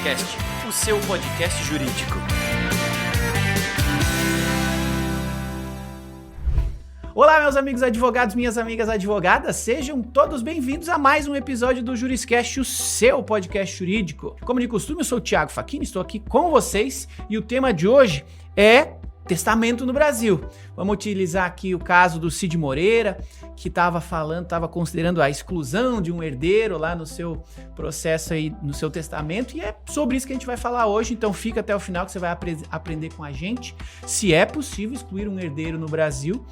Juriscast, o seu podcast jurídico. Olá, meus amigos advogados, minhas amigas advogadas, sejam todos bem-vindos a mais um episódio do Juriscast, o seu podcast jurídico. Como de costume, eu sou o Thiago Facchini, estou aqui com vocês e o tema de hoje é testamento no Brasil. Vamos utilizar aqui o caso do Cid Moreira, que estava considerando a exclusão de um herdeiro lá no seu processo aí, no seu testamento, e é sobre isso que a gente vai falar hoje, então fica até o final que você vai aprender com a gente se é possível excluir um herdeiro no Brasil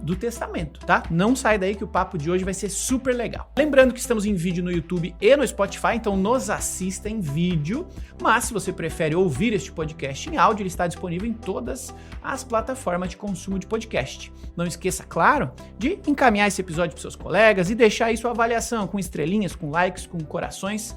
do testamento, tá? Não sai daí que o papo de hoje vai ser super legal. Lembrando que estamos em vídeo no YouTube e no Spotify, então nos assista em vídeo, mas se você prefere ouvir este podcast em áudio, ele está disponível em todas as plataformas de consumo de podcast. Não esqueça, claro, de encaminhar esse episódio para seus colegas e deixar aí sua avaliação com estrelinhas, com likes, com corações,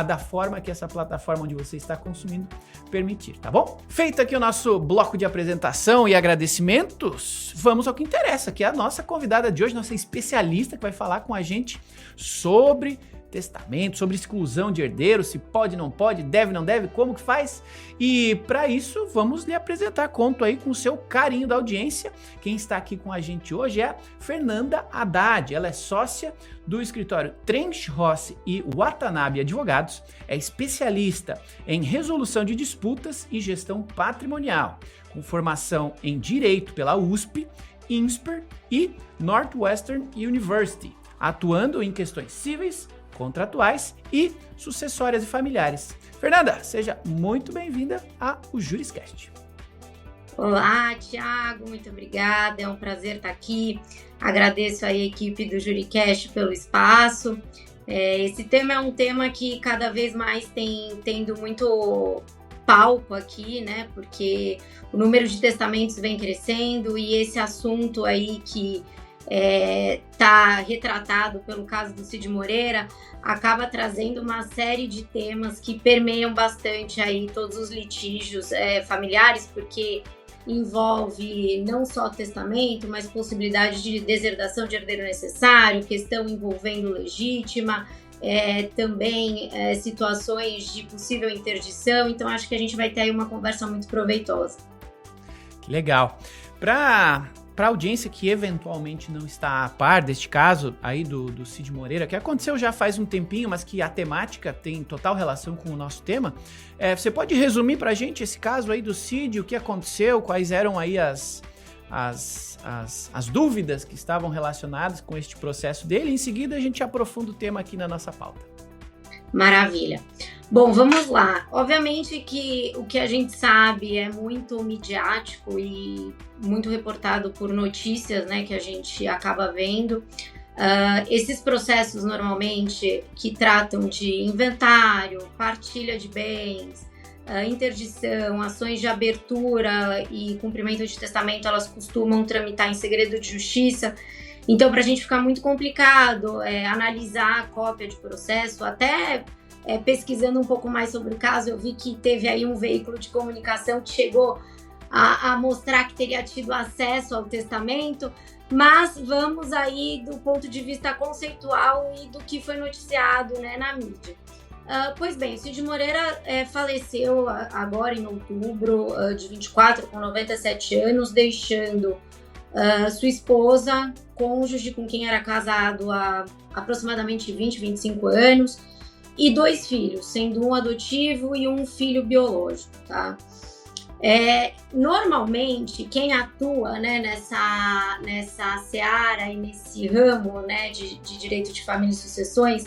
da forma que essa plataforma onde você está consumindo permitir, tá bom? Feito aqui o nosso bloco de apresentação e agradecimentos, vamos ao que interessa, que é a nossa convidada de hoje, nossa especialista que vai falar com a gente sobre testamento, sobre exclusão de herdeiros, se pode, não pode, deve, não deve, como que faz? E para isso, vamos lhe apresentar, conto aí com o seu carinho da audiência. Quem está aqui com a gente hoje é a Fernanda Haddad, ela é sócia do escritório Trench Rossi e Watanabe Advogados, é especialista em resolução de disputas e gestão patrimonial, com formação em Direito pela USP, INSPER e Northwestern University, atuando em questões cíveis, contratuais e sucessórias e familiares. Fernanda, seja muito bem-vinda ao Juriscast. Olá, Thiago, muito obrigada, é um prazer estar aqui. Agradeço a equipe do Juriscast pelo espaço. Esse tema é um tema que cada vez mais tem tendo muito palco aqui, né? Porque o número de testamentos vem crescendo e esse assunto aí que tá retratado pelo caso do Cid Moreira, acaba trazendo uma série de temas que permeiam bastante aí todos os litígios familiares, porque envolve não só testamento, mas possibilidade de deserdação de herdeiro necessário, questão envolvendo legítima, também situações de possível interdição, então acho que a gente vai ter aí uma conversa muito proveitosa. Que legal. Para a audiência que eventualmente não está a par deste caso aí do Cid Moreira, que aconteceu já faz um tempinho, mas que a temática tem total relação com o nosso tema, você pode resumir para a gente esse caso aí do Cid, o que aconteceu, quais eram aí as dúvidas que estavam relacionadas com este processo dele, e em seguida a gente aprofunda o tema aqui na nossa pauta. Maravilha. Bom, vamos lá. Obviamente que o que a gente sabe é muito midiático e muito reportado por notícias, né, que a gente acaba vendo. Esses processos, normalmente, que tratam de inventário, partilha de bens, interdição, ações de abertura e cumprimento de testamento, elas costumam tramitar em segredo de justiça. Então, para a gente ficar muito complicado analisar a cópia de processo, até pesquisando um pouco mais sobre o caso, eu vi que teve aí um veículo de comunicação que chegou a mostrar que teria tido acesso ao testamento, mas vamos aí do ponto de vista conceitual e do que foi noticiado, né, na mídia. Pois bem, o Cid Moreira faleceu agora em outubro de 24, com 97 anos, deixando sua esposa, cônjuge com quem era casado há aproximadamente 20, 25 anos, e 2 filhos, sendo um adotivo e um filho biológico, tá? Normalmente, quem atua, né, nessa seara e nesse ramo, né, de direito de família e sucessões,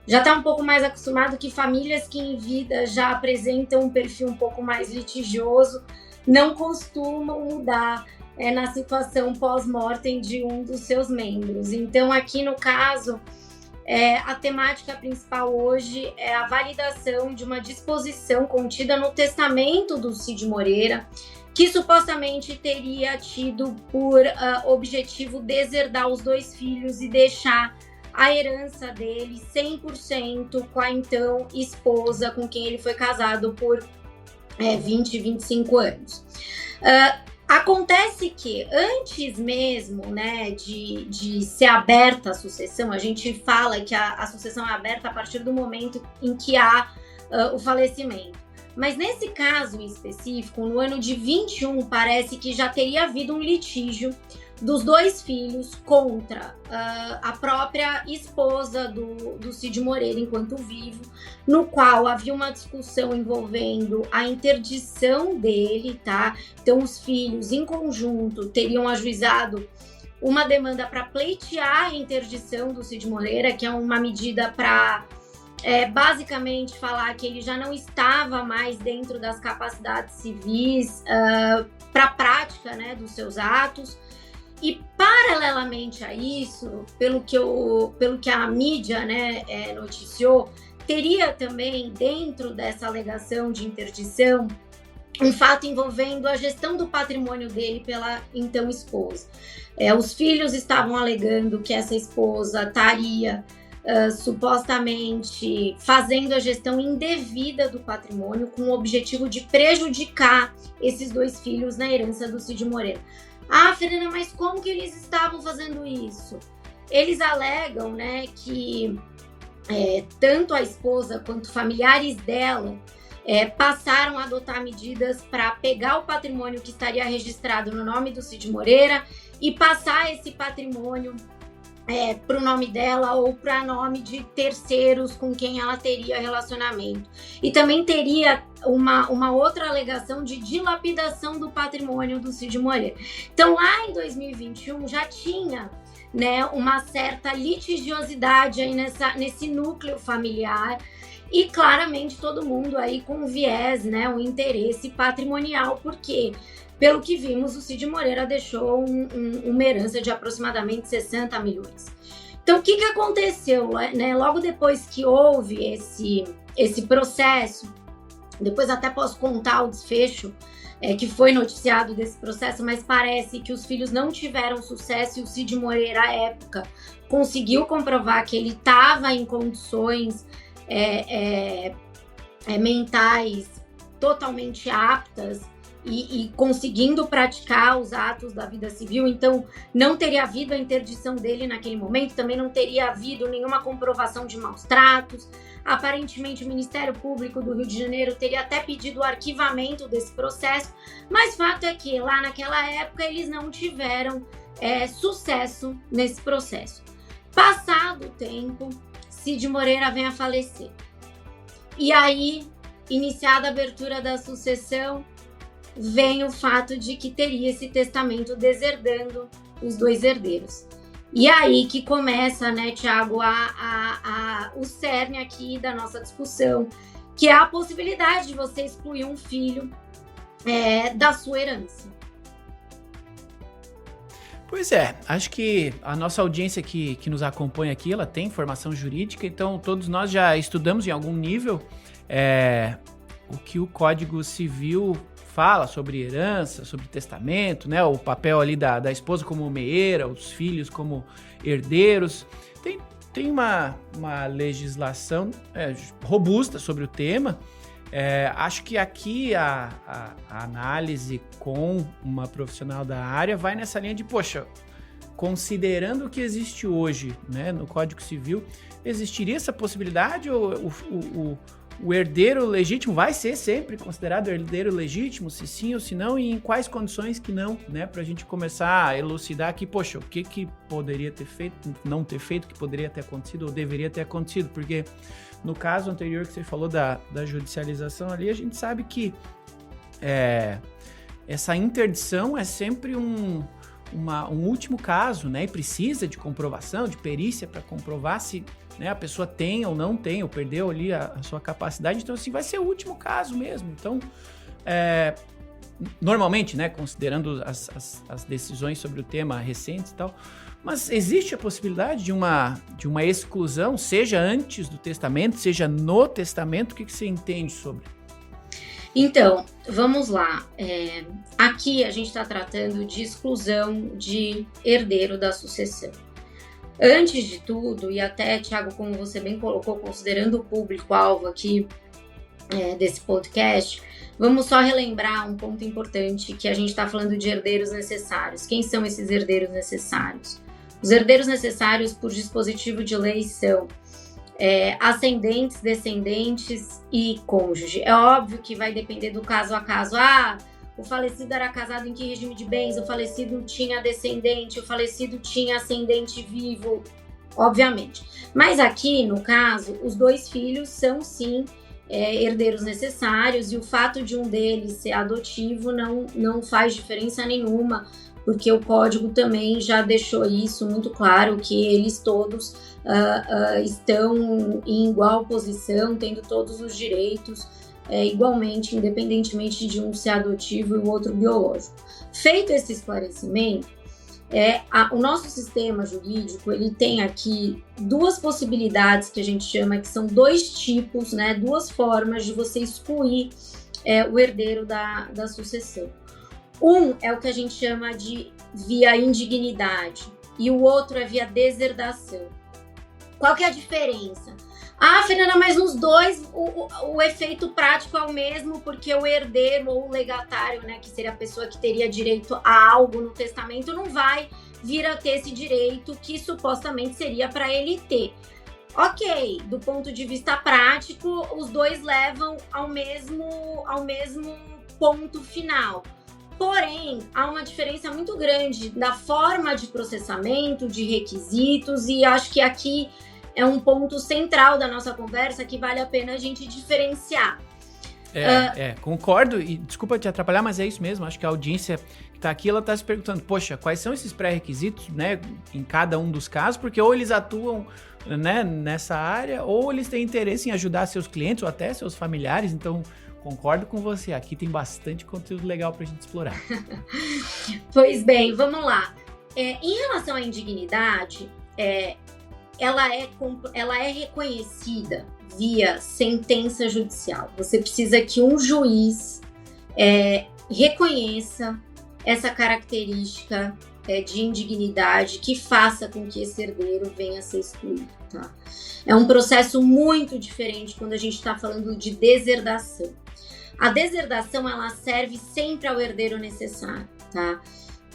já está um pouco mais acostumado que famílias que em vida já apresentam um perfil um pouco mais litigioso não costumam mudar na situação pós-mortem de um dos seus membros. Então, aqui no caso, a temática principal hoje é a validação de uma disposição contida no testamento do Cid Moreira, que supostamente teria tido por objetivo deserdar os 2 filhos e deixar a herança dele 100% com a então esposa com quem ele foi casado por 20, 25 anos. Acontece que antes mesmo, né, de ser aberta a sucessão, a gente fala que a sucessão é aberta a partir do momento em que há o falecimento. Mas nesse caso em específico, no ano de 21, parece que já teria havido um litígio dos 2 filhos contra a própria esposa do Cid Moreira enquanto vivo, no qual havia uma discussão envolvendo a interdição dele, tá? Então os filhos em conjunto teriam ajuizado uma demanda para pleitear a interdição do Cid Moreira, que é uma medida para basicamente falar que ele já não estava mais dentro das capacidades civis para a prática, né, dos seus atos. E paralelamente a isso, pelo que a mídia, né, noticiou, teria também dentro dessa alegação de interdição um fato envolvendo a gestão do patrimônio dele pela então esposa. Os filhos estavam alegando que essa esposa estaria supostamente fazendo a gestão indevida do patrimônio com o objetivo de prejudicar esses 2 filhos na herança do Cid Moreira. Ah, Fernanda, mas como que eles estavam fazendo isso? Eles alegam, né, que tanto a esposa quanto familiares dela passaram a adotar medidas para pegar o patrimônio que estaria registrado no nome do Cid Moreira e passar esse patrimônio para o nome dela ou para nome de terceiros com quem ela teria relacionamento. E também teria uma outra alegação de dilapidação do patrimônio do Cid Moreira. Então, lá em 2021, já tinha, né, uma certa litigiosidade aí nesse núcleo familiar e claramente todo mundo aí com viés, né, um interesse patrimonial, porque pelo que vimos, o Cid Moreira deixou uma herança de aproximadamente 60 milhões. Então, o que aconteceu? Né? Logo depois que houve esse processo, depois até posso contar o desfecho que foi noticiado desse processo, mas parece que os filhos não tiveram sucesso e o Cid Moreira, à época, conseguiu comprovar que ele estava em condições mentais totalmente aptas e conseguindo praticar os atos da vida civil. Então não teria havido a interdição dele naquele momento, também não teria havido nenhuma comprovação de maus tratos. Aparentemente o Ministério Público do Rio de Janeiro teria até pedido o arquivamento desse processo, mas fato é que lá naquela época eles não tiveram sucesso nesse processo. Passado o tempo, Cid Moreira vem a falecer. E aí, iniciada a abertura da sucessão, vem o fato de que teria esse testamento deserdando os 2 herdeiros. E aí que começa, né, Tiago, o cerne aqui da nossa discussão, que é a possibilidade de você excluir um filho da sua herança. Pois é, acho que a nossa audiência que nos acompanha aqui, ela tem formação jurídica, então todos nós já estudamos em algum nível o que o Código Civil fala sobre herança, sobre testamento, né? O papel ali da esposa como meeira, os filhos como herdeiros. Tem uma legislação robusta sobre o tema. Acho que aqui a análise com uma profissional da área vai nessa linha de, poxa, considerando o que existe hoje, né, no Código Civil, existiria essa possibilidade ou o herdeiro legítimo vai ser sempre considerado herdeiro legítimo, se sim ou se não, e em quais condições que não, né? Pra gente começar a elucidar aqui, poxa, o que poderia ter feito, não ter feito, que poderia ter acontecido ou deveria ter acontecido, porque no caso anterior que você falou da judicialização ali, a gente sabe que essa interdição é sempre um último caso, né? E precisa de comprovação, de perícia para comprovar se, né, a pessoa tem ou não tem, ou perdeu ali a sua capacidade. Então, assim, vai ser o último caso mesmo. Então, normalmente, né, considerando as decisões sobre o tema recentes e tal, mas existe a possibilidade de uma exclusão, seja antes do testamento, seja no testamento. O que você entende sobre? Então, vamos lá. Aqui a gente está tratando de exclusão de herdeiro da sucessão. Antes de tudo, e até, Tiago, como você bem colocou, considerando o público-alvo aqui desse podcast, vamos só relembrar um ponto importante, que a gente está falando de herdeiros necessários. Quem são esses herdeiros necessários? Os herdeiros necessários por dispositivo de lei são ascendentes, descendentes e cônjuge. É óbvio que vai depender do caso a caso. O falecido era casado em que regime de bens? O falecido tinha descendente? O falecido tinha ascendente vivo? Obviamente. Mas aqui, no caso, os 2 filhos são, sim, herdeiros necessários, e o fato de um deles ser adotivo não faz diferença nenhuma, porque o código também já deixou isso muito claro, que eles todos estão em igual posição, tendo todos os direitos igualmente, independentemente de um ser adotivo e o outro biológico. Feito esse esclarecimento, o nosso sistema jurídico, ele tem aqui 2 possibilidades que a gente chama, que são 2 tipos, né, 2 formas de você excluir o herdeiro da sucessão. Um é o que a gente chama de via indignidade e o outro é via deserdação. Qual que é a diferença? Fernanda, mas nos 2 o efeito prático é o mesmo, porque o herdeiro ou o legatário, né, que seria a pessoa que teria direito a algo no testamento, não vai vir a ter esse direito que supostamente seria para ele ter. Ok, do ponto de vista prático, os 2 levam ao mesmo ponto final. Porém, há uma diferença muito grande da forma de processamento, de requisitos, e acho que aqui é um ponto central da nossa conversa que vale a pena a gente diferenciar. Concordo, e desculpa te atrapalhar, mas é isso mesmo. Acho que a audiência que está aqui, ela está se perguntando, poxa, quais são esses pré-requisitos, né, em cada um dos casos, porque ou eles atuam, né, nessa área, ou eles têm interesse em ajudar seus clientes ou até seus familiares. Então, concordo com você, aqui tem bastante conteúdo legal para a gente explorar. Pois bem, vamos lá. Em relação à indignidade, ela é reconhecida via sentença judicial. Você precisa que um juiz reconheça essa característica de indignidade que faça com que esse herdeiro venha a ser excluído. Tá? É um processo muito diferente quando a gente está falando de deserdação. A deserdação, ela serve sempre ao herdeiro necessário, tá?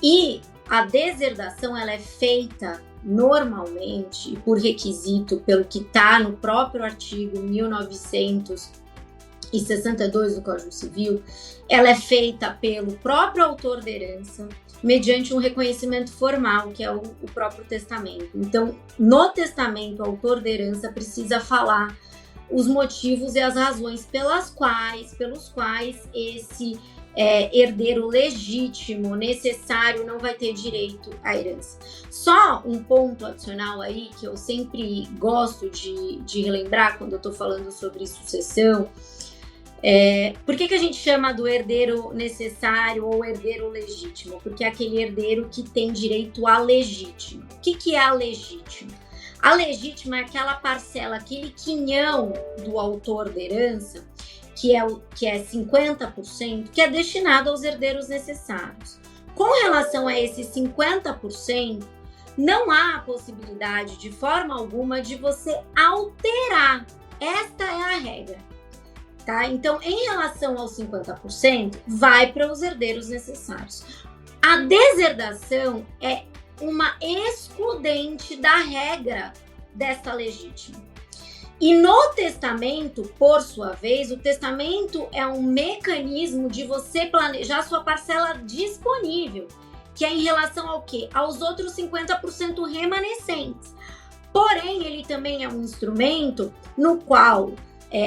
E a deserdação, ela é feita normalmente, por requisito, pelo que está no próprio artigo 1962 do Código Civil, ela é feita pelo próprio autor da herança, mediante um reconhecimento formal, que é o próprio testamento. Então, no testamento, o autor da herança precisa falar os motivos e as razões pelos quais esse herdeiro legítimo, necessário, não vai ter direito à herança. Só um ponto adicional aí, que eu sempre gosto de relembrar quando eu estou falando sobre sucessão. Por que a gente chama do herdeiro necessário ou herdeiro legítimo? Porque é aquele herdeiro que tem direito a legítimo. O que é a legítimo? A legítima é aquela parcela, aquele quinhão do autor da herança, que é 50%, que é destinado aos herdeiros necessários. Com relação a esses 50%, não há a possibilidade, de forma alguma, de você alterar. Esta é a regra. Tá? Então, em relação aos 50%, vai para os herdeiros necessários. A deserdação é uma excludente da regra desta legítima. E no testamento, por sua vez, o testamento é um mecanismo de você planejar sua parcela disponível, que é em relação ao quê? Aos outros 50% remanescentes. Porém, ele também é um instrumento no qual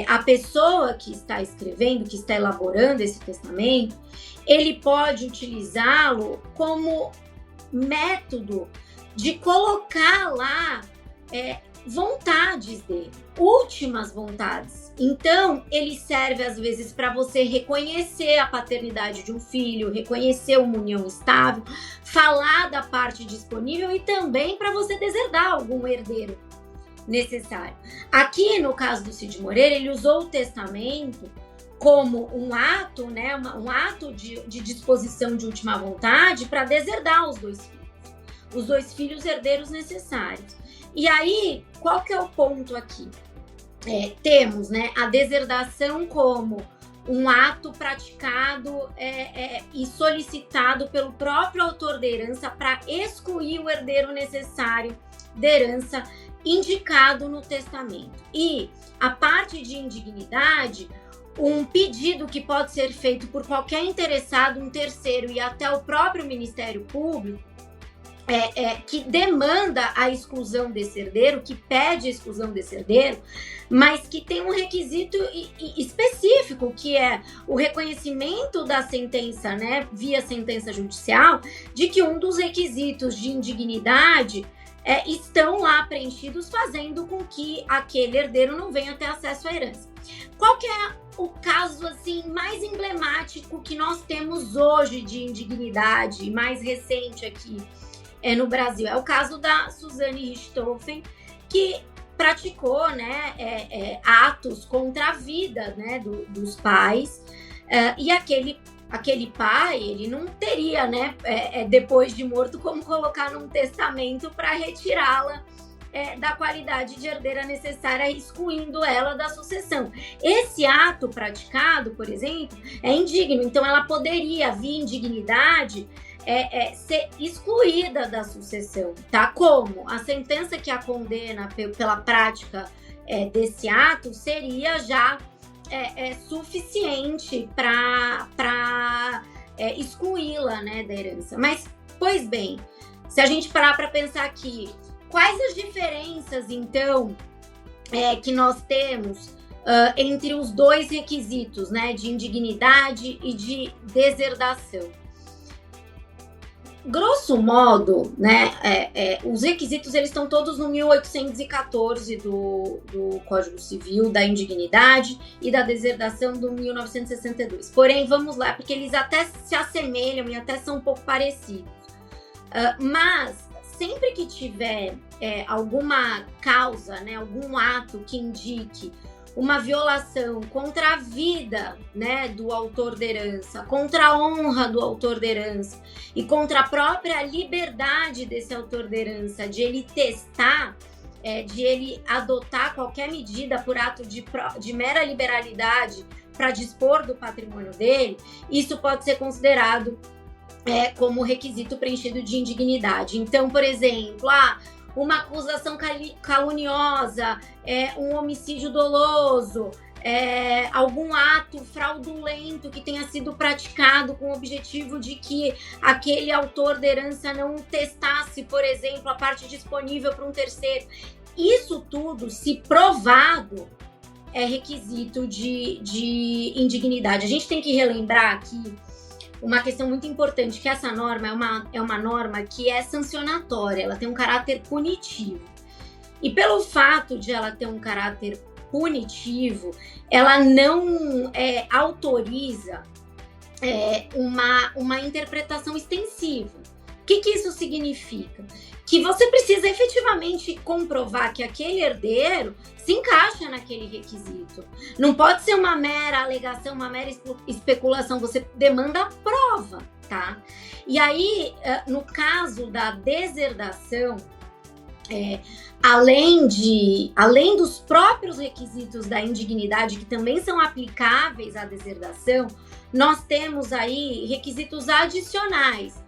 a pessoa que está escrevendo, que está elaborando esse testamento, ele pode utilizá-lo como método de colocar lá vontades dele, últimas vontades. Então, ele serve às vezes para você reconhecer a paternidade de um filho, reconhecer uma união estável, falar da parte disponível e também para você deserdar algum herdeiro necessário. Aqui, no caso do Cid Moreira, ele usou o testamento como um ato, né, um ato de disposição de última vontade para deserdar os dois filhos herdeiros necessários. E aí, qual que é o ponto aqui? Temos, né, a deserdação como um ato praticado e solicitado pelo próprio autor da herança para excluir o herdeiro necessário da herança indicado no testamento. E a parte de indignidade, um pedido que pode ser feito por qualquer interessado, um terceiro e até o próprio Ministério Público, que demanda a exclusão desse herdeiro, que pede a exclusão desse herdeiro, mas que tem um requisito específico, que é o reconhecimento da sentença, né, via sentença judicial, de que um dos requisitos de indignidade estão lá preenchidos, fazendo com que aquele herdeiro não venha ter acesso à herança. Qual que é o caso assim mais emblemático que nós temos hoje de indignidade, mais recente aqui no Brasil? É o caso da Suzane Richthofen, que praticou, né, atos contra a vida, né, dos pais, e aquele pai, ele não teria, né, depois de morto, como colocar num testamento para retirá-la da qualidade de herdeira necessária, excluindo ela da sucessão. Esse ato praticado, por exemplo, é indigno. Então, ela poderia, via indignidade, ser excluída da sucessão, tá? Como? A sentença que a condena pela prática desse ato seria já suficiente para excluí-la, né, da herança. Mas, pois bem, se a gente parar para pensar aqui, quais as diferenças, então, que nós temos entre os dois requisitos, né, de indignidade e de deserdação? Grosso modo, né, os requisitos eles estão todos no 1814 do Código Civil, da indignidade e da deserdação do 1962. Porém, vamos lá, porque eles até se assemelham e até são um pouco parecidos. Mas, sempre que tiver alguma causa, né, algum ato que indique uma violação contra a vida, né, do autor da herança, contra a honra do autor da herança e contra a própria liberdade desse autor da herança, de ele testar, de ele adotar qualquer medida por ato de mera liberalidade para dispor do patrimônio dele, isso pode ser considerado como requisito preenchido de indignidade. Então, por exemplo, uma acusação caluniosa, um homicídio doloso, algum ato fraudulento que tenha sido praticado com o objetivo de que aquele autor da herança não testasse, por exemplo, a parte disponível para um terceiro. Isso tudo, se provado, é requisito de indignidade. A gente tem que relembrar aqui uma questão muito importante, que essa norma é uma norma que é sancionatória, ela tem um caráter punitivo. E pelo fato de ela ter um caráter punitivo, ela não autoriza uma interpretação extensiva. O que isso significa? Que você precisa efetivamente comprovar que aquele herdeiro se encaixa naquele requisito. Não pode ser uma mera alegação, uma mera especulação, você demanda prova, tá? E aí, no caso da deserdação, além dos próprios requisitos da indignidade, que também são aplicáveis à deserdação, nós temos aí requisitos adicionais,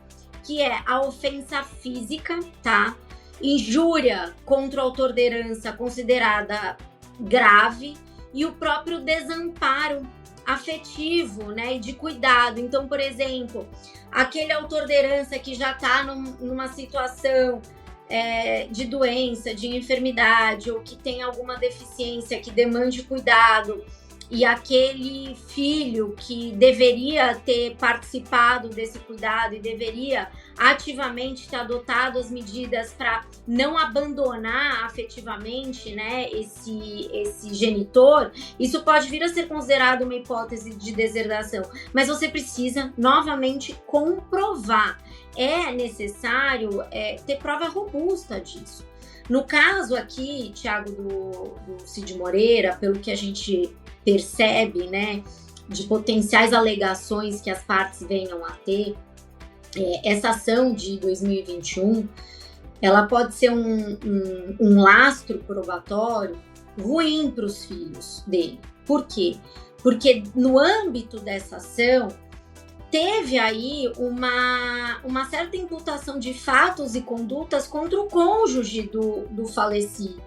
que é a ofensa física, tá? Injúria contra o autor da herança considerada grave e o próprio desamparo afetivo, né, e de cuidado. Então, por exemplo, aquele autor da herança que já está numa situação de doença, de enfermidade, ou que tem alguma deficiência que demande cuidado, e aquele filho que deveria ter participado desse cuidado e deveria ativamente ter adotado as medidas para não abandonar afetivamente, né, esse genitor, isso pode vir a ser considerado uma hipótese de deserdação. Mas você precisa novamente comprovar. É necessário ter prova robusta disso. No caso aqui, Thiago, do Cid Moreira, pelo que a gente percebe, né, de potenciais alegações que as partes venham a ter, essa ação de 2021, ela pode ser um lastro probatório ruim para os filhos dele. Por quê? Porque no âmbito dessa ação, teve aí uma certa imputação de fatos e condutas contra o cônjuge do falecido.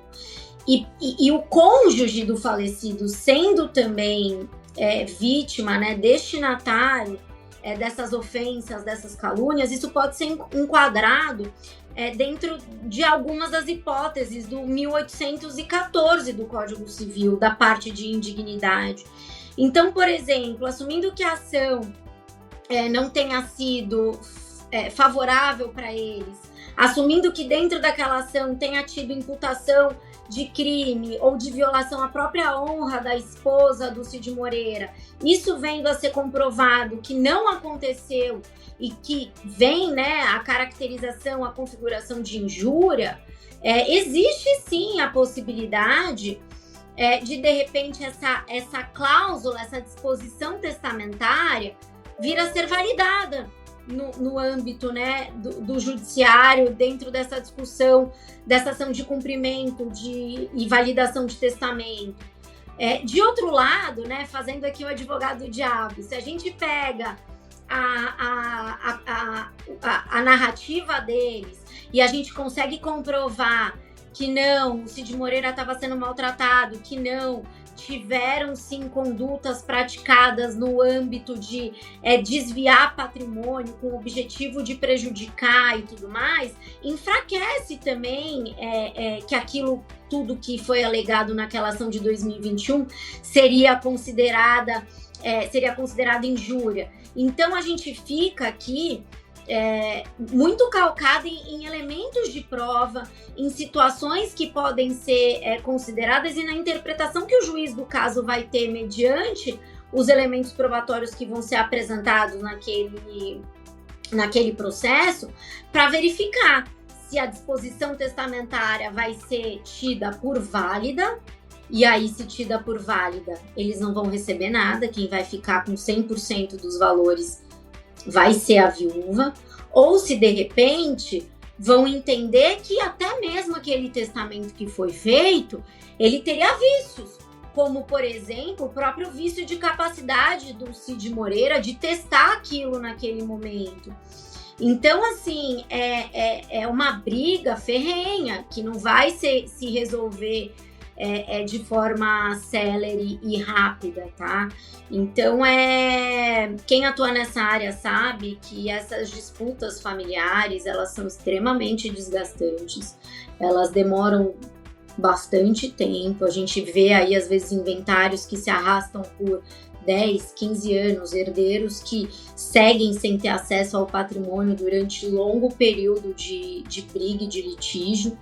E o cônjuge do falecido sendo também vítima, né, destinatário dessas ofensas, dessas calúnias, isso pode ser enquadrado dentro de algumas das hipóteses do 1814 do Código Civil, da parte de indignidade. Então, por exemplo, assumindo que a ação não tenha sido favorável para eles, assumindo que dentro daquela ação tenha tido imputação de crime ou de violação à própria honra da esposa do Cid Moreira, isso vendo a ser comprovado que não aconteceu e que vem, né, a caracterização, a configuração de injúria, existe sim a possibilidade de repente, essa cláusula, essa disposição testamentária vir a ser validada no âmbito, né, do judiciário, dentro dessa discussão, dessa ação de cumprimento e validação de testamento. De outro lado, né, fazendo aqui o advogado do diabo, se a gente pega a narrativa deles e a gente consegue comprovar que não, o Cid Moreira estava sendo maltratado, que não, tiveram sim condutas praticadas no âmbito de desviar patrimônio com o objetivo de prejudicar e tudo mais, enfraquece também que aquilo tudo que foi alegado naquela ação de 2021 seria considerada injúria. Então a gente fica aqui muito calcado em elementos de prova, em situações que podem ser consideradas e na interpretação que o juiz do caso vai ter mediante os elementos probatórios que vão ser apresentados naquele processo, para verificar se a disposição testamentária vai ser tida por válida. E aí, se tida por válida, eles não vão receber nada, quem vai ficar com 100% dos valores vai ser a viúva, ou se de repente vão entender que até mesmo aquele testamento que foi feito, ele teria vícios, como por exemplo o próprio vício de capacidade do Cid Moreira de testar aquilo naquele momento. Então, assim, é uma briga ferrenha que não vai se resolver de forma célere e rápida, tá? Então, quem atua nessa área sabe que essas disputas familiares, elas são extremamente desgastantes, elas demoram bastante tempo, a gente vê aí, às vezes, inventários que se arrastam por 10, 15 anos, herdeiros que seguem sem ter acesso ao patrimônio durante longo período de briga e de litígio.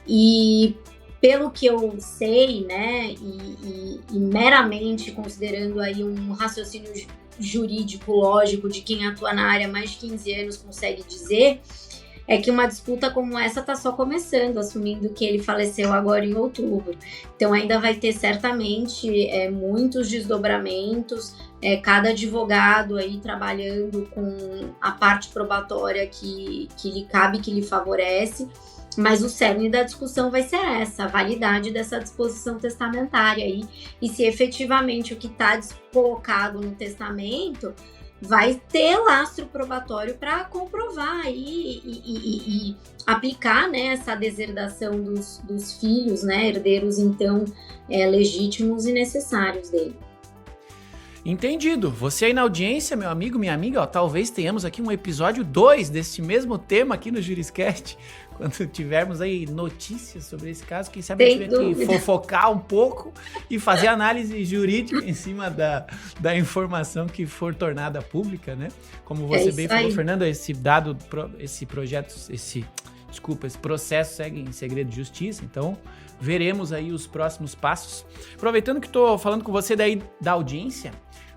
E pelo que eu sei, né, e meramente considerando aí um raciocínio jurídico lógico de quem atua na área há mais de 15 anos consegue dizer, é que uma disputa como essa está só começando, assumindo que ele faleceu agora em outubro. Então ainda vai ter certamente muitos desdobramentos, cada advogado aí trabalhando com a parte probatória que lhe cabe, que lhe favorece, mas o cerne da discussão vai ser essa, a validade dessa disposição testamentária aí, e se efetivamente o que está colocado no testamento vai ter lastro probatório para comprovar e aplicar, né, essa deserdação dos filhos, né, herdeiros então legítimos e necessários dele. Entendido. Você aí na audiência, meu amigo, minha amiga, ó, talvez tenhamos aqui um episódio 2 desse mesmo tema aqui no Juriscast, quando tivermos aí notícias sobre esse caso, quem sabe a gente tiver que fofocar um pouco e fazer análise jurídica em cima da informação que for tornada pública, né? Como você bem falou, Fernanda, esse processo segue em segredo de justiça, então veremos aí os próximos passos. Aproveitando que estou falando com você daí da audiência,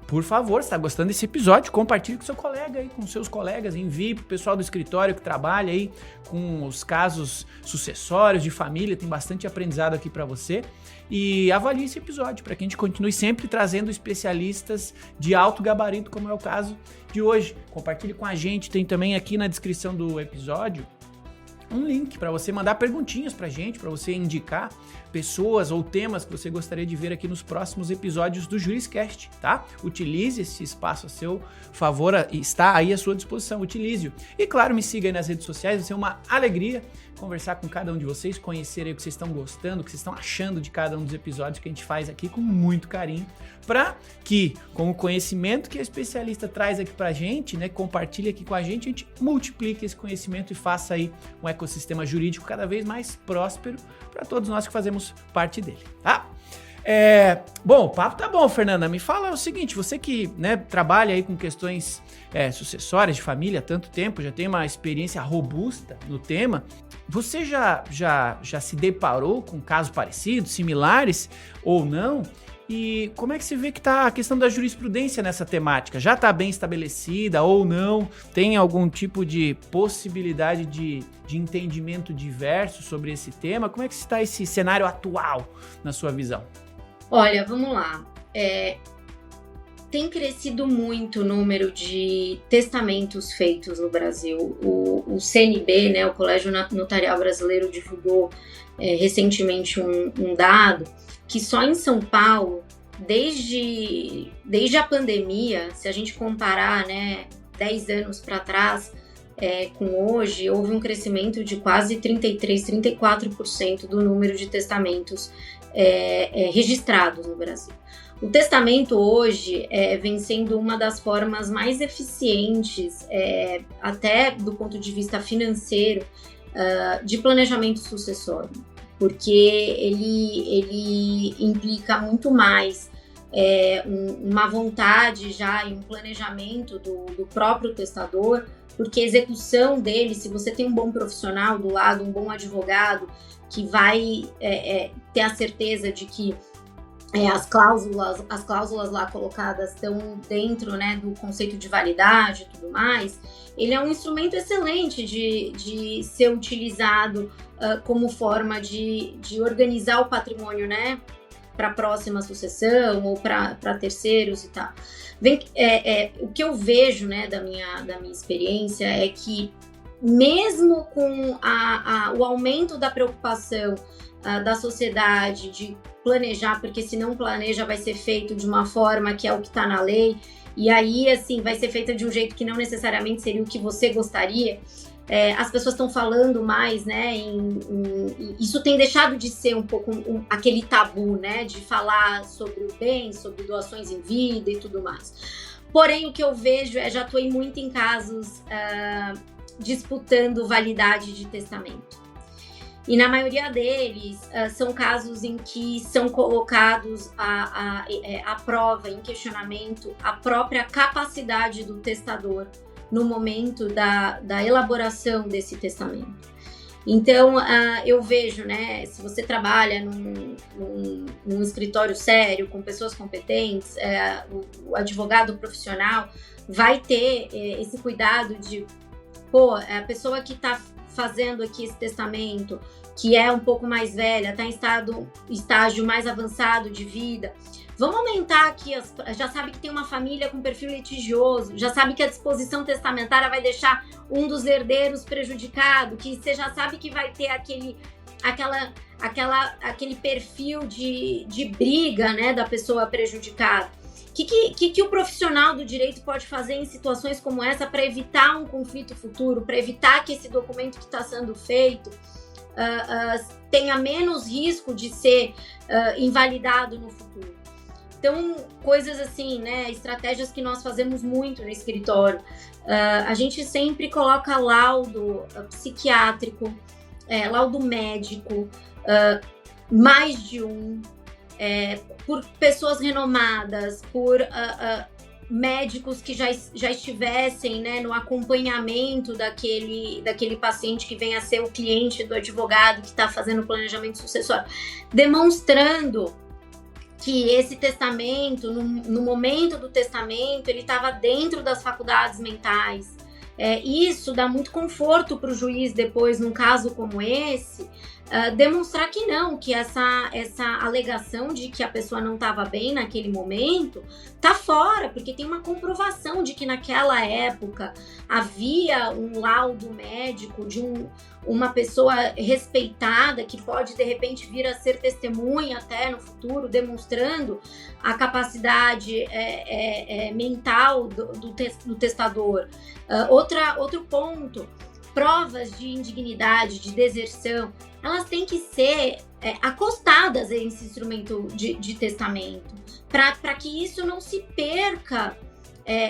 por favor, se está gostando desse episódio, compartilhe com seu colega aí, com seus colegas, envie para o pessoal do escritório que trabalha aí com os casos sucessórios de família, tem bastante aprendizado aqui para você, e avalie esse episódio para que a gente continue sempre trazendo especialistas de alto gabarito, como é o caso de hoje. Compartilhe com a gente, tem também aqui na descrição do episódio um link para você mandar perguntinhas pra gente, para você indicar pessoas ou temas que você gostaria de ver aqui nos próximos episódios do Juriscast, tá? Utilize esse espaço a seu favor, está aí à sua disposição, utilize-o. E claro, me siga aí nas redes sociais, vai ser uma alegria conversar com cada um de vocês, conhecer aí o que vocês estão gostando, o que vocês estão achando de cada um dos episódios que a gente faz aqui com muito carinho, para que, com o conhecimento que a especialista traz aqui pra gente, né, compartilha aqui com a gente multiplique esse conhecimento e faça aí um ecossistema jurídico cada vez mais próspero para todos nós que fazemos parte dele, tá? Bom, o papo tá bom, Fernanda. Me fala o seguinte, você que, né, trabalha aí com questões sucessórias de família há tanto tempo, já tem uma experiência robusta no tema, você já se deparou com casos parecidos, similares ou não? E como é que você vê que tá a questão da jurisprudência nessa temática? Já está bem estabelecida ou não? Tem algum tipo de possibilidade de entendimento diverso sobre esse tema? Como é que está esse cenário atual na sua visão? Olha, vamos lá. Tem crescido muito o número de testamentos feitos no Brasil. O CNB, né, o Colégio Notarial Brasileiro, divulgou recentemente um dado que só em São Paulo, desde a pandemia, se a gente comparar, né, 10 anos para trás com hoje, houve um crescimento de quase 34% do número de testamentos registrados no Brasil. O testamento hoje vem sendo uma das formas mais eficientes, até do ponto de vista financeiro, de planejamento sucessório, porque ele implica muito mais uma vontade já e um planejamento do próprio testador, porque a execução dele, se você tem um bom profissional do lado, um bom advogado, que vai ter a certeza de que as cláusulas lá colocadas estão dentro, né, do conceito de validade e tudo mais, ele é um instrumento excelente de ser utilizado como forma de organizar o patrimônio, né, para a próxima sucessão ou para terceiros e tal. O que eu vejo, né, da minha experiência é que mesmo com o aumento da preocupação da sociedade de planejar, porque se não planeja vai ser feito de uma forma que é o que está na lei, e aí assim vai ser feita de um jeito que não necessariamente seria o que você gostaria, as pessoas estão falando mais, né, isso tem deixado de ser um pouco aquele tabu, né, de falar sobre o bem, sobre doações em vida e tudo mais. Porém, o que eu vejo já atuei muito em casos disputando validade de testamento. E na maioria deles, são casos em que são colocados à prova, em questionamento, a própria capacidade do testador no momento da elaboração desse testamento. Então, eu vejo, né, se você trabalha num escritório sério, com pessoas competentes, o advogado profissional vai ter esse cuidado de, a pessoa que está fazendo aqui esse testamento, que é um pouco mais velha, está em estágio mais avançado de vida, vamos aumentar aqui, já sabe que tem uma família com perfil litigioso, já sabe que a disposição testamentária vai deixar um dos herdeiros prejudicado, que você já sabe que vai ter aquele perfil de briga, né, da pessoa prejudicada. O que o profissional do direito pode fazer em situações como essa para evitar um conflito futuro, para evitar que esse documento que está sendo feito tenha menos risco de ser invalidado no futuro? Então, coisas assim, né, estratégias que nós fazemos muito no escritório. A gente sempre coloca laudo psiquiátrico, laudo médico, mais de um, por pessoas renomadas, por médicos que já estivessem, né, no acompanhamento daquele paciente que vem a ser o cliente do advogado que está fazendo o planejamento sucessório, demonstrando que esse testamento, no momento do testamento, ele estava dentro das faculdades mentais. Isso dá muito conforto para o juiz depois, num caso como esse, demonstrar que não, que essa alegação de que a pessoa não estava bem naquele momento tá fora, porque tem uma comprovação de que naquela época havia um laudo médico de uma pessoa respeitada que pode de repente vir a ser testemunha até no futuro, demonstrando a capacidade mental do testador. Outro ponto, provas de indignidade, de deserção, elas têm que ser acostadas a esse instrumento de testamento, para que isso não se perca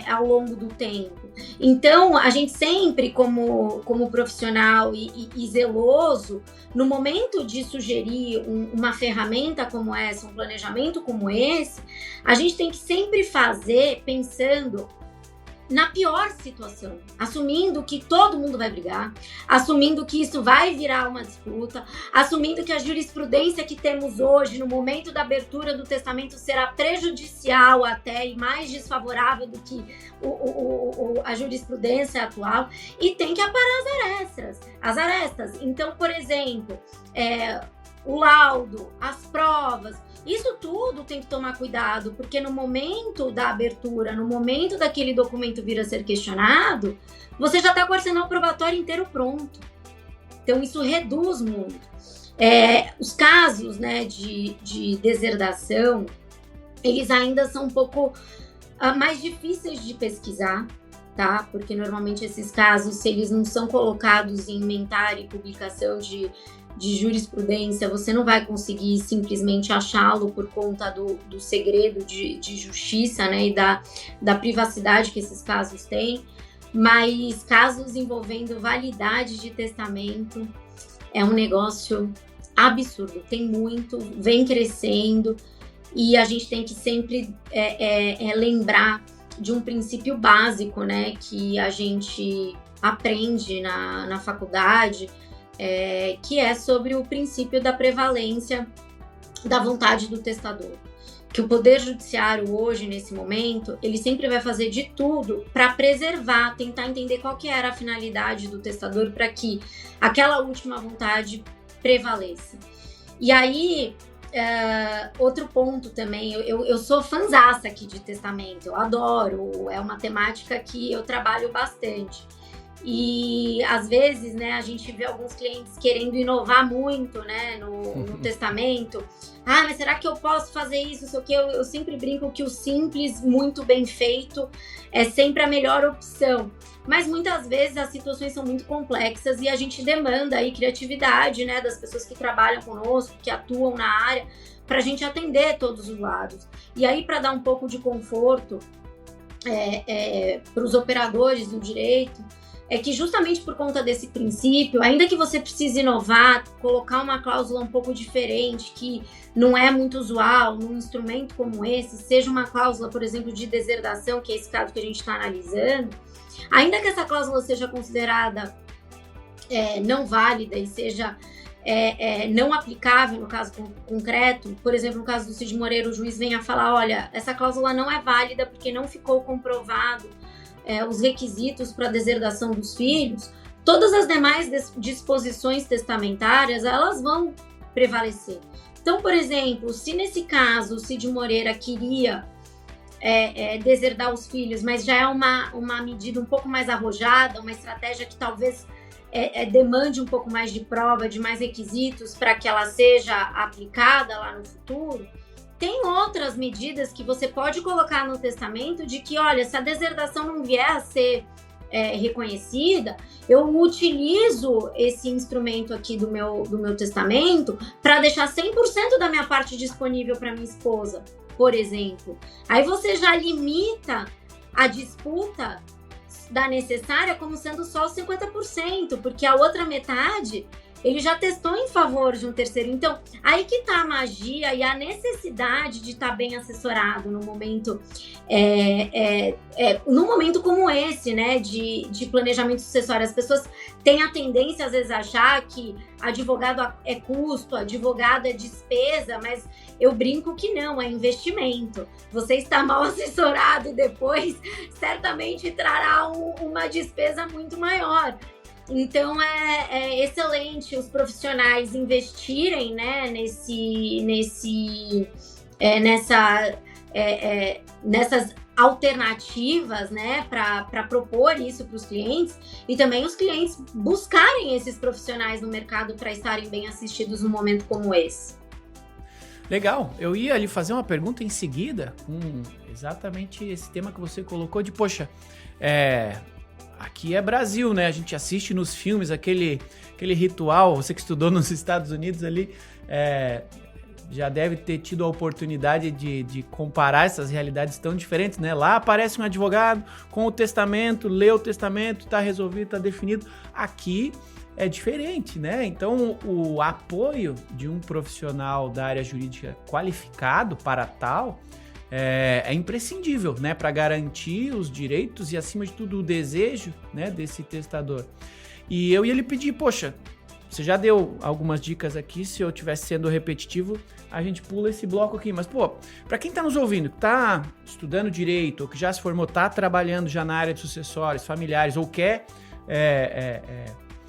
ao longo do tempo. Então, a gente sempre, como profissional e zeloso, no momento de sugerir uma ferramenta como essa, um planejamento como esse, a gente tem que sempre fazer pensando na pior situação, assumindo que todo mundo vai brigar, assumindo que isso vai virar uma disputa, assumindo que a jurisprudência que temos hoje, no momento da abertura do testamento, será prejudicial até e mais desfavorável do que a jurisprudência atual, e tem que aparar as arestas. Então, por exemplo, o laudo, as provas, isso tudo tem que tomar cuidado, porque no momento da abertura, no momento daquele documento vir a ser questionado, você já está com o arsenal probatório inteiro pronto. Então, isso reduz muito. Os casos, né, de deserdação, eles ainda são um pouco mais difíceis de pesquisar, tá? Porque normalmente esses casos, se eles não são colocados em inventário e publicação de jurisprudência, você não vai conseguir simplesmente achá-lo por conta do segredo de justiça, né, e da privacidade que esses casos têm. Mas casos envolvendo validade de testamento é um negócio absurdo, tem muito, vem crescendo, e a gente tem que sempre lembrar de um princípio básico, né, que a gente aprende na faculdade, que é sobre o princípio da prevalência da vontade do testador. Que o Poder Judiciário hoje, nesse momento, ele sempre vai fazer de tudo para preservar, tentar entender qual que era a finalidade do testador para que aquela última vontade prevaleça. E aí, outro ponto também, eu sou fanzaça aqui de testamento, eu adoro, é uma temática que eu trabalho bastante. E às vezes, né, a gente vê alguns clientes querendo inovar muito, né, no testamento. Mas será que eu posso fazer isso? Sei o quê? Eu sempre brinco que o simples, muito bem feito, é sempre a melhor opção. Mas muitas vezes as situações são muito complexas e a gente demanda aí criatividade, né, das pessoas que trabalham conosco, que atuam na área, para a gente atender todos os lados. E aí, para dar um pouco de conforto para os operadores do direito, é que justamente por conta desse princípio, ainda que você precise inovar, colocar uma cláusula um pouco diferente, que não é muito usual num instrumento como esse, seja uma cláusula, por exemplo, de deserdação, que é esse caso que a gente está analisando, ainda que essa cláusula seja considerada não válida e seja não aplicável no caso concreto, por exemplo, no caso do Cid Moreira, o juiz vem a falar, olha, essa cláusula não é válida porque não ficou comprovado os requisitos para a deserdação dos filhos, todas as demais disposições testamentárias, elas vão prevalecer. Então, por exemplo, se nesse caso o Cid Moreira queria deserdar os filhos, mas já é uma medida um pouco mais arrojada, uma estratégia que talvez demande um pouco mais de prova, de mais requisitos para que ela seja aplicada lá no futuro, tem outras medidas que você pode colocar no testamento de que, olha, se a deserdação não vier a ser reconhecida, eu utilizo esse instrumento aqui do meu testamento para deixar 100% da minha parte disponível para minha esposa, por exemplo. Aí você já limita a disputa da necessária como sendo só os 50%, porque a outra metade ele já testou em favor de um terceiro. Então, aí que tá a magia e a necessidade de estar bem assessorado no momento, num momento como esse, né, de planejamento sucessório. As pessoas têm a tendência, às vezes, a achar que advogado é custo, advogado é despesa, mas eu brinco que não, é investimento. Você está mal assessorado depois, certamente trará uma despesa muito maior. Então é excelente os profissionais investirem, né, nessas alternativas, né, para propor isso para os clientes, e também os clientes buscarem esses profissionais no mercado para estarem bem assistidos num momento como esse. Legal, eu ia ali fazer uma pergunta em seguida com exatamente esse tema que você colocou de, poxa, aqui é Brasil, né? A gente assiste nos filmes aquele ritual, você que estudou nos Estados Unidos ali, já deve ter tido a oportunidade de comparar essas realidades tão diferentes, né? Lá aparece um advogado com o testamento, lê o testamento, tá resolvido, tá definido. Aqui é diferente, né? Então, o apoio de um profissional da área jurídica qualificado para tal é imprescindível, né? Para garantir os direitos e, acima de tudo, o desejo, né, desse testador. E eu ia lhe pedir, poxa, você já deu algumas dicas aqui, se eu estivesse sendo repetitivo, a gente pula esse bloco aqui. Mas, pô, para quem está nos ouvindo, que está estudando direito, ou que já se formou, está trabalhando já na área de sucessórios, familiares, ou quer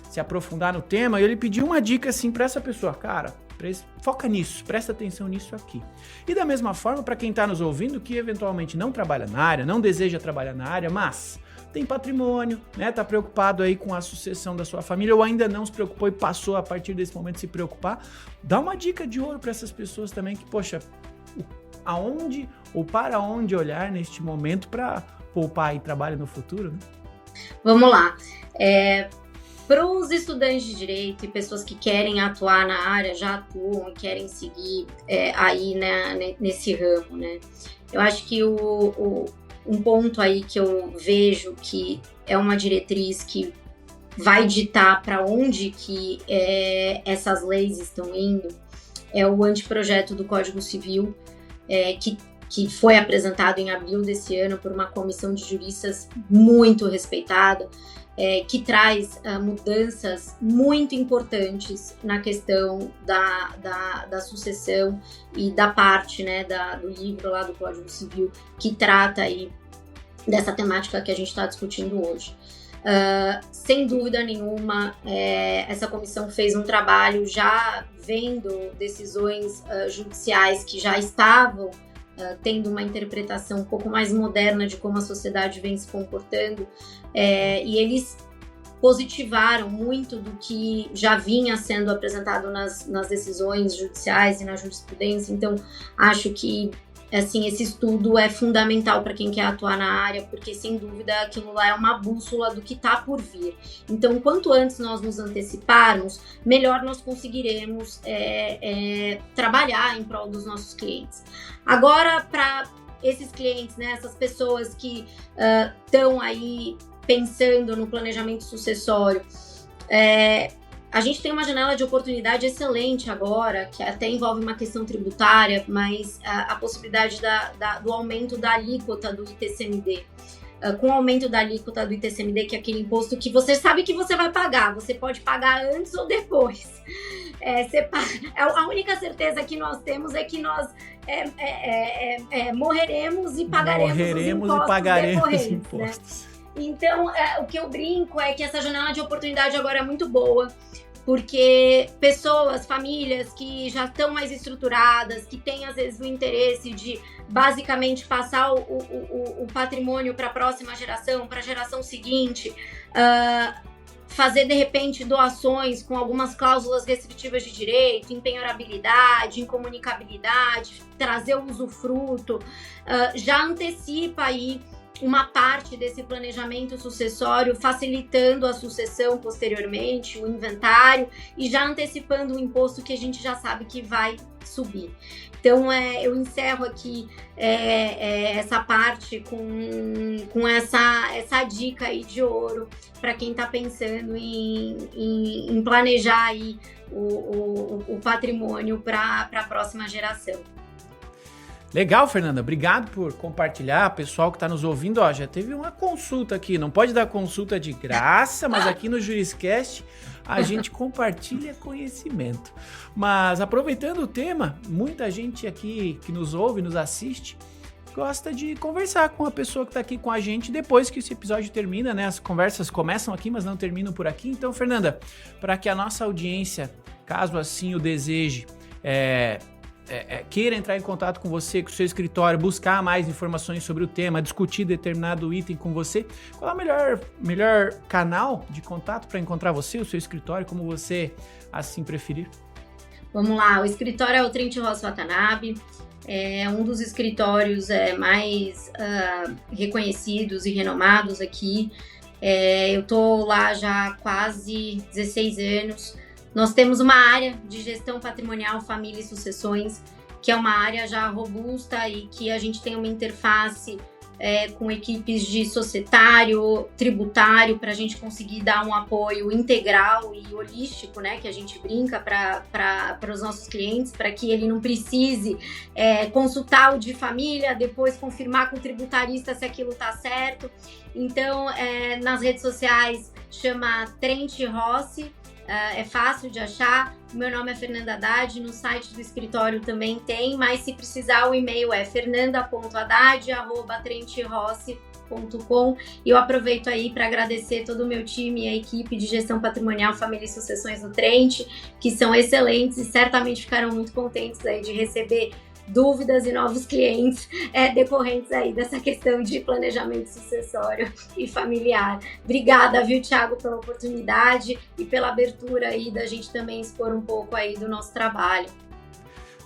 se aprofundar no tema, eu lhe pedi uma dica assim para essa pessoa, cara, foca nisso, presta atenção nisso aqui. E da mesma forma, para quem está nos ouvindo, que eventualmente não trabalha na área, não deseja trabalhar na área, mas tem patrimônio, né? Tá preocupado aí com a sucessão da sua família, ou ainda não se preocupou e passou a partir desse momento a se preocupar, dá uma dica de ouro para essas pessoas também que, poxa, aonde ou para onde olhar neste momento para poupar e trabalho no futuro, né? Vamos lá. Para os estudantes de direito e pessoas que querem atuar na área, já atuam e querem seguir aí, né, nesse ramo, né? Eu acho que um ponto aí que eu vejo que é uma diretriz que vai ditar para onde que essas leis estão indo é o anteprojeto do Código Civil, que foi apresentado em abril desse ano por uma comissão de juristas muito respeitada, que traz mudanças muito importantes na questão da sucessão e da parte, né, do livro lá do Código Civil que trata aí dessa temática que a gente está discutindo hoje. Sem dúvida nenhuma, essa comissão fez um trabalho já vendo decisões judiciais que já estavam tendo uma interpretação um pouco mais moderna de como a sociedade vem se comportando, e eles positivaram muito do que já vinha sendo apresentado nas decisões judiciais e na jurisprudência. Então, acho que assim, esse estudo é fundamental para quem quer atuar na área, porque sem dúvida aquilo lá é uma bússola do que está por vir. Então, quanto antes nós nos anteciparmos, melhor nós conseguiremos trabalhar em prol dos nossos clientes. Agora, para esses clientes, né, essas pessoas que estão aí pensando no planejamento sucessório, a gente tem uma janela de oportunidade excelente agora, que até envolve uma questão tributária, mas a possibilidade do aumento da alíquota do ITCMD. Com o aumento da alíquota do ITCMD, que é aquele imposto que você sabe que você vai pagar, você pode pagar antes ou depois. A única certeza que nós temos é que nós morreremos e pagaremos os impostos. Né? Então, o que eu brinco é que essa janela de oportunidade agora é muito boa, porque pessoas, famílias que já estão mais estruturadas, que têm às vezes o interesse de basicamente passar o patrimônio para a próxima geração, para a geração seguinte, fazer de repente doações com algumas cláusulas restritivas de direito, empenhorabilidade, incomunicabilidade, trazer o usufruto, já antecipa aí uma parte desse planejamento sucessório, facilitando a sucessão posteriormente, o inventário, e já antecipando o imposto que a gente já sabe que vai subir. Então, eu encerro aqui essa parte com essa dica aí de ouro para quem está pensando em planejar aí o patrimônio para a próxima geração. Legal, Fernanda. Obrigado por compartilhar. Pessoal que está nos ouvindo, já teve uma consulta aqui. Não pode dar consulta de graça, mas aqui no Juriscast a gente compartilha conhecimento. Mas aproveitando o tema, muita gente aqui que nos ouve, nos assiste, gosta de conversar com a pessoa que está aqui com a gente depois que esse episódio termina, né? As conversas começam aqui, mas não terminam por aqui. Então, Fernanda, para que a nossa audiência, caso assim o deseje, queira entrar em contato com você, com o seu escritório, buscar mais informações sobre o tema, discutir determinado item com você, qual é o melhor canal de contato para encontrar você, o seu escritório, como você assim preferir? Vamos lá, o escritório é o Trent Ross Watanabe, é um dos escritórios mais reconhecidos e renomados aqui. Eu estou lá já há quase 16 anos. Nós temos uma área de gestão patrimonial, família e sucessões, que é uma área já robusta e que a gente tem uma interface com equipes de societário, tributário, para a gente conseguir dar um apoio integral e holístico, né, que a gente brinca para os nossos clientes, para que ele não precise consultar o de família, depois confirmar com o tributarista se aquilo está certo. Então, nas redes sociais chama Trent Ross. É fácil de achar. O meu nome é Fernanda Haddad, no site do escritório também tem, mas se precisar o e-mail é fernanda.haddad@trentross.com. E eu aproveito aí para agradecer todo o meu time e a equipe de gestão patrimonial, família e sucessões do Trent, que são excelentes e certamente ficaram muito contentes aí de receber dúvidas e novos clientes decorrentes aí dessa questão de planejamento sucessório e familiar. Obrigada, viu, Thiago, pela oportunidade e pela abertura aí da gente também expor um pouco aí do nosso trabalho.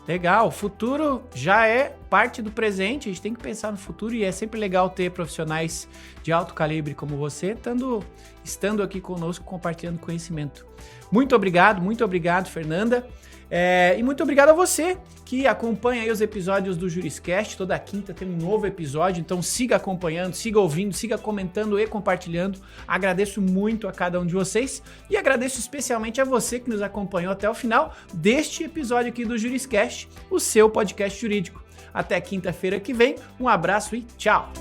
Legal, o futuro já é parte do presente, a gente tem que pensar no futuro e é sempre legal ter profissionais de alto calibre como você, estando aqui conosco, compartilhando conhecimento. Muito obrigado, Fernanda. E muito obrigado a você que acompanha aí os episódios do Juriscast. Toda quinta tem um novo episódio, então siga acompanhando, siga ouvindo, siga comentando e compartilhando. Agradeço muito a cada um de vocês e agradeço especialmente a você que nos acompanhou até o final deste episódio aqui do Juriscast, o seu podcast jurídico. Até quinta-feira que vem, um abraço e tchau!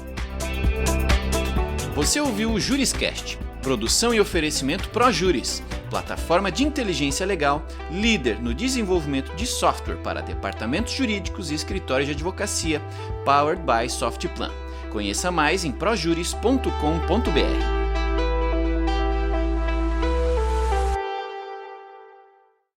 Você ouviu o Juriscast, produção e oferecimento ProJuris, plataforma de inteligência legal, líder no desenvolvimento de software para departamentos jurídicos e escritórios de advocacia, powered by Softplan. Conheça mais em projuris.com.br.